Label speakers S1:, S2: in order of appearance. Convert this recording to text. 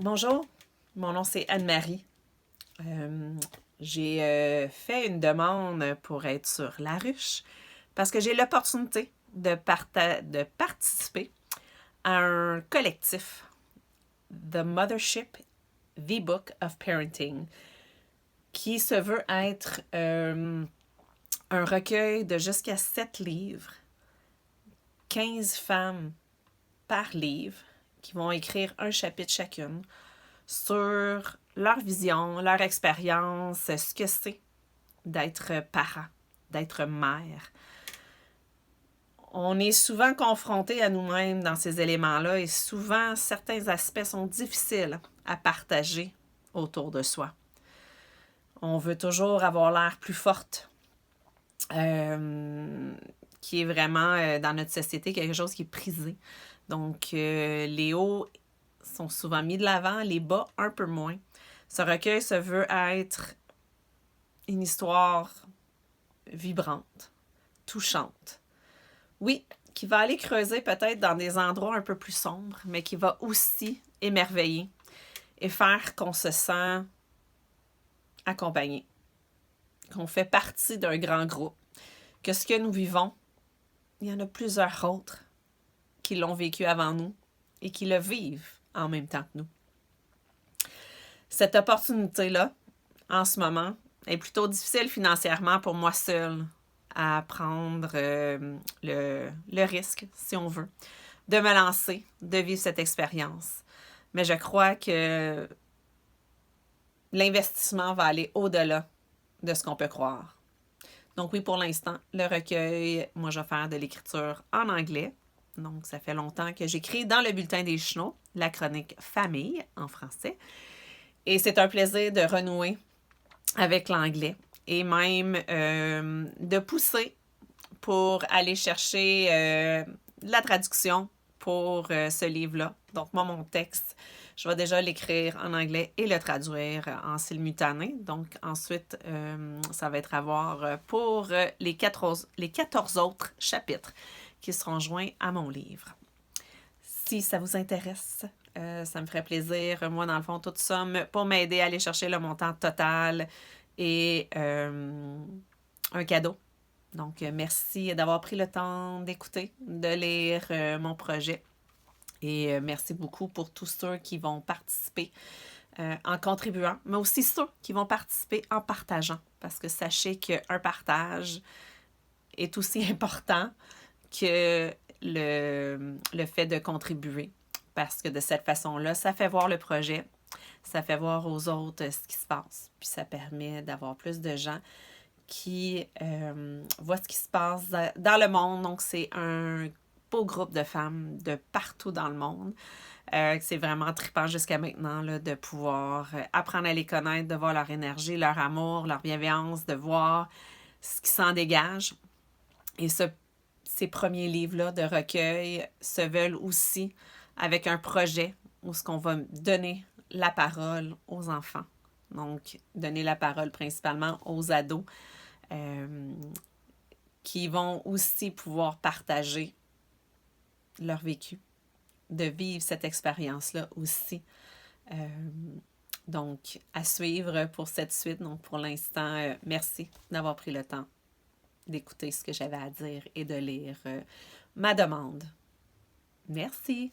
S1: Bonjour, mon nom c'est Anne-Marie. J'ai fait une demande pour être sur La Ruche parce que j'ai l'opportunité de participer à un collectif, The Mothership V-Book of Parenting, qui se veut être un recueil de jusqu'à 7 livres, 15 femmes par livre, qui vont écrire un chapitre chacune sur leur vision, leur expérience, ce que c'est d'être parent, d'être mère. On est souvent confronté à nous-mêmes dans ces éléments-là et souvent, certains aspects sont difficiles à partager autour de soi. On veut toujours avoir l'air plus forte, qui est vraiment dans notre société quelque chose qui est prisé. Donc, les hauts sont souvent mis de l'avant, les bas un peu moins. Ce recueil se veut être une histoire vibrante, touchante. Oui, qui va aller creuser peut-être dans des endroits un peu plus sombres, mais qui va aussi émerveiller et faire qu'on se sent accompagné, qu'on fait partie d'un grand groupe, que ce que nous vivons, il y en a plusieurs autres qui l'ont vécu avant nous et qui le vivent en même temps que nous. Cette opportunité-là, en ce moment, est plutôt difficile financièrement pour moi seule à prendre le risque, si on veut, de me lancer, de vivre cette expérience. Mais je crois que l'investissement va aller au-delà de ce qu'on peut croire. Donc oui, pour l'instant, le recueil, moi je vais faire de l'écriture en anglais. Donc ça fait longtemps que j'écris dans le bulletin des Chenaux, la chronique famille en français. Et c'est un plaisir de renouer avec l'anglais et même de pousser pour aller chercher la traduction pour ce livre-là. Donc moi, mon texte, je vais déjà l'écrire en anglais et le traduire en simultané. Donc ensuite, ça va être à voir pour les 14 autres chapitres qui seront joints à mon livre. Si ça vous intéresse, ça me ferait plaisir. Moi, dans le fond, toute somme pour m'aider à aller chercher le montant total et un cadeau. Donc, merci d'avoir pris le temps d'écouter, de lire mon projet. Et merci beaucoup pour tous ceux qui vont participer en contribuant, mais aussi ceux qui vont participer en partageant. Parce que sachez qu'un partage est aussi important que le fait de contribuer. Parce que de cette façon-là, ça fait voir le projet, ça fait voir aux autres ce qui se passe. Puis ça permet d'avoir plus de gens qui voient ce qui se passe dans le monde. Donc, c'est un beau groupe de femmes de partout dans le monde. C'est vraiment trippant jusqu'à maintenant là, de pouvoir apprendre à les connaître, de voir leur énergie, leur amour, leur bienveillance, de voir ce qui s'en dégage. Et ces premiers livres-là de recueil se veulent aussi avec un projet où ce qu'on va donner la parole aux enfants. Donc, donner la parole principalement aux ados qui vont aussi pouvoir partager leur vécu, de vivre cette expérience-là aussi. Donc, à suivre pour cette suite. Donc, pour l'instant, merci d'avoir pris le temps d'écouter ce que j'avais à dire et de lire ma demande. Merci.